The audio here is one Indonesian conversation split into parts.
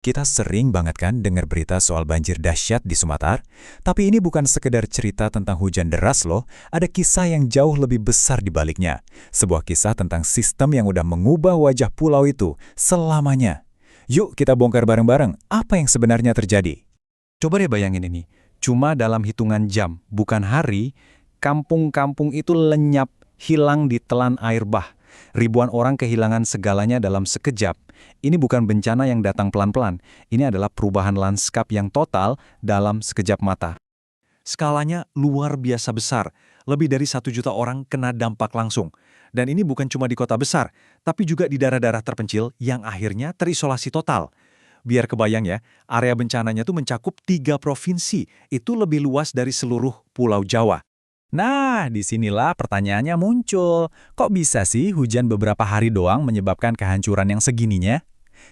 Kita sering banget kan dengar berita soal banjir dahsyat di Sumatera, tapi ini bukan sekedar cerita tentang hujan deras loh, ada kisah yang jauh lebih besar di baliknya. Sebuah kisah tentang sistem yang udah mengubah wajah pulau itu selamanya. Yuk kita bongkar bareng-bareng apa yang sebenarnya terjadi. Coba deh bayangin ini, cuma dalam hitungan jam, bukan hari, kampung-kampung itu lenyap, hilang di telan air bah. Ribuan orang kehilangan segalanya dalam sekejap. Ini bukan bencana yang datang pelan-pelan, ini adalah perubahan lanskap yang total dalam sekejap mata. Skalanya luar biasa besar, lebih dari 1 juta orang kena dampak langsung. Dan ini bukan cuma di kota besar, tapi juga di daerah-daerah terpencil yang akhirnya terisolasi total. Biar kebayang ya, area bencananya tuh mencakup 3 provinsi, itu lebih luas dari seluruh Pulau Jawa. Nah, disinilah pertanyaannya muncul. Kok bisa sih hujan beberapa hari doang menyebabkan kehancuran yang segininya?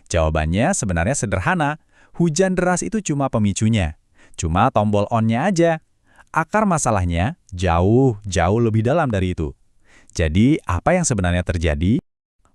Jawabannya sebenarnya sederhana. Hujan deras itu cuma pemicunya. Cuma tombol on-nya aja. Akar masalahnya jauh lebih dalam dari itu. Jadi, apa yang sebenarnya terjadi?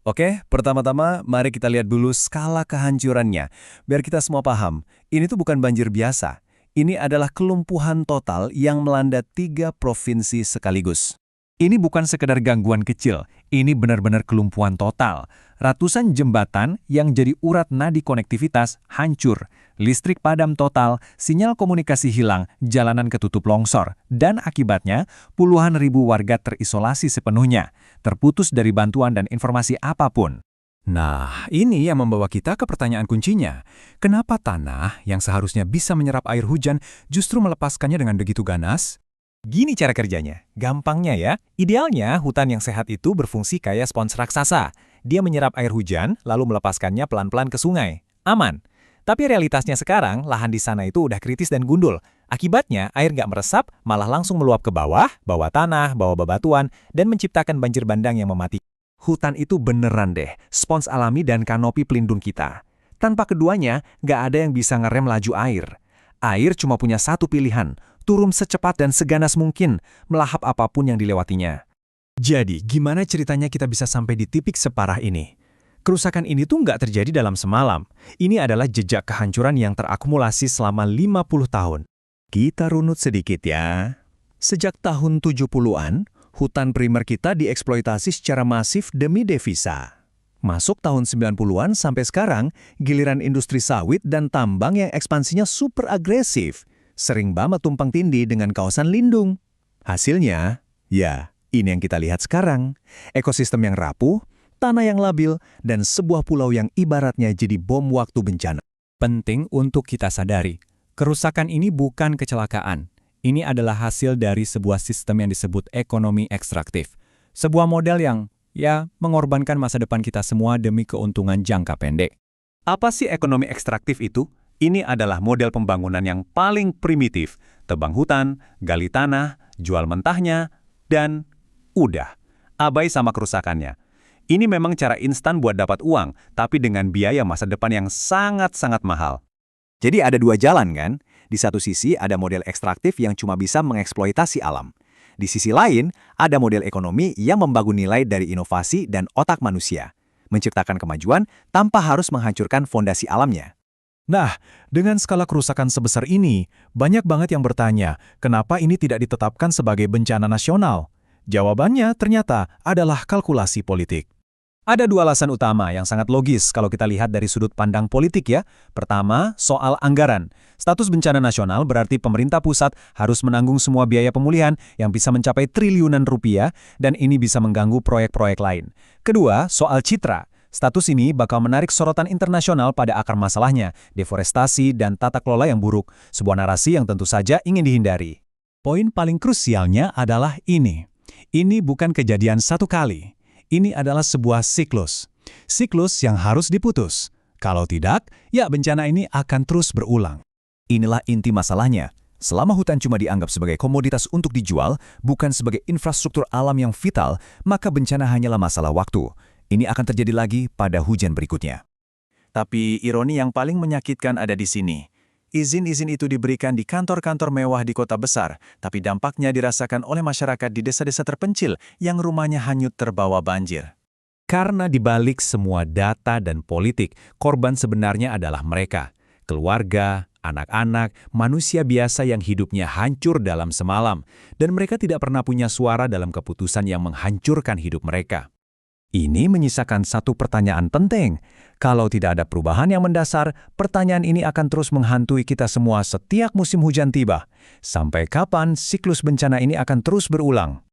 Oke, pertama-tama mari kita lihat dulu skala kehancurannya. Biar kita semua paham, ini tuh bukan banjir biasa. Ini adalah kelumpuhan total yang melanda 3 provinsi sekaligus. Ini bukan sekedar gangguan kecil, ini benar-benar kelumpuhan total. Ratusan jembatan yang jadi urat nadi konektivitas hancur, listrik padam total, sinyal komunikasi hilang, jalanan ketutup longsor, dan akibatnya puluhan ribu warga terisolasi sepenuhnya, terputus dari bantuan dan informasi apapun. Nah, ini yang membawa kita ke pertanyaan kuncinya. Kenapa tanah yang seharusnya bisa menyerap air hujan justru melepaskannya dengan begitu ganas? Gini cara kerjanya. Gampangnya ya, idealnya hutan yang sehat itu berfungsi kayak spons raksasa. Dia menyerap air hujan, lalu melepaskannya pelan-pelan ke sungai. Aman. Tapi realitasnya sekarang, lahan di sana itu udah kritis dan gundul. Akibatnya, air nggak meresap, malah langsung meluap ke bawah tanah, bawah bebatuan, dan menciptakan banjir bandang yang mematikan. Hutan itu beneran deh, spons alami dan kanopi pelindung kita. Tanpa keduanya, nggak ada yang bisa ngerem laju air. Air cuma punya satu pilihan, turun secepat dan seganas mungkin, melahap apapun yang dilewatinya. Jadi, gimana ceritanya kita bisa sampai di titik separah ini? Kerusakan ini tuh nggak terjadi dalam semalam. Ini adalah jejak kehancuran yang terakumulasi selama 50 tahun. Kita runut sedikit ya. Sejak tahun 70-an, hutan primer kita dieksploitasi secara masif demi devisa. Masuk tahun 90-an sampai sekarang, giliran industri sawit dan tambang yang ekspansinya super agresif, sering banget tumpang tindih dengan kawasan lindung. Hasilnya, ya, ini yang kita lihat sekarang. Ekosistem yang rapuh, tanah yang labil, dan sebuah pulau yang ibaratnya jadi bom waktu bencana. Penting untuk kita sadari, kerusakan ini bukan kecelakaan. Ini adalah hasil dari sebuah sistem yang disebut ekonomi ekstraktif. Sebuah model yang, mengorbankan masa depan kita semua demi keuntungan jangka pendek. Apa sih ekonomi ekstraktif itu? Ini adalah model pembangunan yang paling primitif. Tebang hutan, gali tanah, jual mentahnya, dan udah. Abai sama kerusakannya. Ini memang cara instan buat dapat uang, tapi dengan biaya masa depan yang sangat-sangat mahal. Jadi ada dua jalan kan? Di satu sisi ada model ekstraktif yang cuma bisa mengeksploitasi alam. Di sisi lain, ada model ekonomi yang membangun nilai dari inovasi dan otak manusia. Menciptakan kemajuan tanpa harus menghancurkan fondasi alamnya. Nah, dengan skala kerusakan sebesar ini, banyak banget yang bertanya, kenapa ini tidak ditetapkan sebagai bencana nasional? Jawabannya ternyata adalah kalkulasi politik. Ada dua alasan utama yang sangat logis kalau kita lihat dari sudut pandang politik ya. Pertama, soal anggaran. Status bencana nasional berarti pemerintah pusat harus menanggung semua biaya pemulihan yang bisa mencapai triliunan rupiah dan ini bisa mengganggu proyek-proyek lain. Kedua, soal citra. Status ini bakal menarik sorotan internasional pada akar masalahnya, deforestasi dan tata kelola yang buruk, sebuah narasi yang tentu saja ingin dihindari. Poin paling krusialnya adalah ini. Ini bukan kejadian satu kali. Ini adalah sebuah siklus. Siklus yang harus diputus. Kalau tidak, ya bencana ini akan terus berulang. Inilah inti masalahnya. Selama hutan cuma dianggap sebagai komoditas untuk dijual, bukan sebagai infrastruktur alam yang vital, maka bencana hanyalah masalah waktu. Ini akan terjadi lagi pada hujan berikutnya. Tapi ironi yang paling menyakitkan ada di sini. Izin-izin itu diberikan di kantor-kantor mewah di kota besar, tapi dampaknya dirasakan oleh masyarakat di desa-desa terpencil yang rumahnya hanyut terbawa banjir. Karena di balik semua data dan politik, korban sebenarnya adalah mereka. Keluarga, anak-anak, manusia biasa yang hidupnya hancur dalam semalam. Dan mereka tidak pernah punya suara dalam keputusan yang menghancurkan hidup mereka. Ini menyisakan satu pertanyaan penting. Kalau tidak ada perubahan yang mendasar, pertanyaan ini akan terus menghantui kita semua setiap musim hujan tiba. Sampai kapan siklus bencana ini akan terus berulang?